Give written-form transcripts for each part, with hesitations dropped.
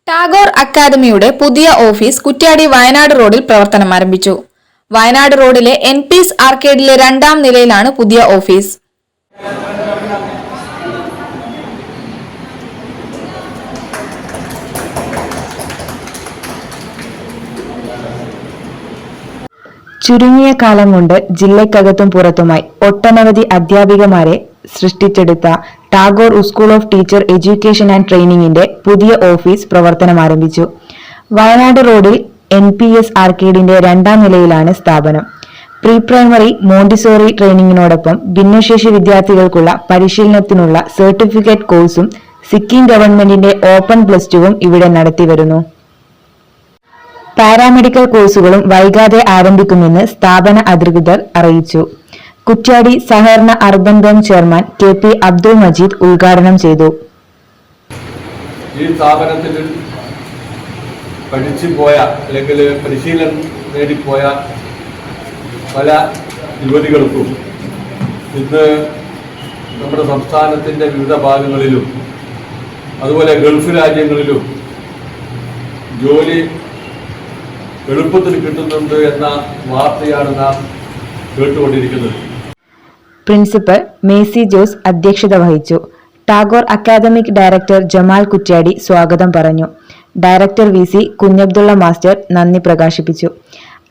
ടാഗോർ അക്കാദമിയുടെ പുതിയ ഓഫീസ് കുറ്റ്യാടി വയനാട് റോഡിൽ പ്രവർത്തനം ആരംഭിച്ചു. വയനാട് റോഡിലെ എൻപീസ് ആർക്കേഡിലെ 2ാം നിലയിലാണ് പുതിയ ഓഫീസ്. ചുരുങ്ങിയ കാലം കൊണ്ട് ജില്ലയ്ക്കകത്തും പുറത്തുമായി ഒട്ടനവധി അധ്യാപികമാരെ സൃഷ്ടിച്ചെടുത്ത Tagore school of teacher education and ട്രെയിനിങ്ങിന്റെ പുതിയ ഓഫീസ് പ്രവർത്തനം ആരംഭിച്ചു. വയനാട് റോഡിൽ NPS ആർക്കേഡിന്റെ 2ാം നിലയിലാണ് സ്ഥാപനം. പ്രീ പ്രൈമറി മോണ്ടിസോറി ട്രെയിനിങ്ങിനോടൊപ്പം ഭിന്നശേഷി വിദ്യാർത്ഥികൾക്കുള്ള പരിശീലനത്തിനുള്ള സർട്ടിഫിക്കറ്റ് കോഴ്സും സിക്കിം ഗവൺമെന്റിന്റെ ഓപ്പൺ +2 ഇവിടെ നടത്തിവരുന്നു. പാരാമെഡിക്കൽ കോഴ്സുകളും വൈകാതെ ആരംഭിക്കുമെന്ന് സ്ഥാപന അധികൃതർ അറിയിച്ചു. കുറ്റ്യാടി സഹകരണ urban bank chairman KP Abdul Majeed ഉദ്ഘാടനം ചെയ്തു. ഈ സ്ഥാപനത്തിൽ പഠിച്ചുപോയ അല്ലെങ്കിൽ പരിശീലനം നേടിപ്പോയ പല യുവതികൾക്കും ഇന്ന് നമ്മുടെ സംസ്ഥാനത്തിൻ്റെ വിവിധ ഭാഗങ്ങളിലും അതുപോലെ ഗൾഫ് രാജ്യങ്ങളിലും ജോലി എളുപ്പത്തിൽ കിട്ടുന്നുണ്ട് എന്ന വാർത്തയാണ് നാം കേട്ടുകൊണ്ടിരിക്കുന്നത്. പ്രിൻസിപ്പൽ മേസി ജോസ് അധ്യക്ഷത വഹിച്ചു. ടാഗോർ അക്കാദമിക് ഡയറക്ടർ ജമാൽ കുറ്റ്യാടി സ്വാഗതം പറഞ്ഞു. ഡയറക്ടർ VC കുഞ്ഞബ്ദുള്ള മാസ്റ്റർ നന്ദി പ്രകാശിപ്പിച്ചു.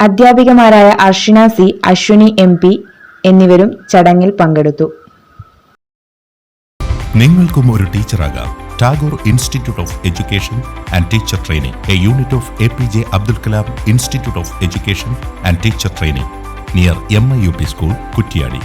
അധ്യാപികമാരായ അർഷിന C, അശ്വിനി MP എന്നിവരും ചടങ്ങിൽ പങ്കെടുത്തു. നിങ്ങൾക്കും ഒരു ടീച്ചറാകാം. Tagore institute of education and teacher training, a unit of APJ Abdul Kalam institute of education and teacher training, near MIUP school, Kuttiadi.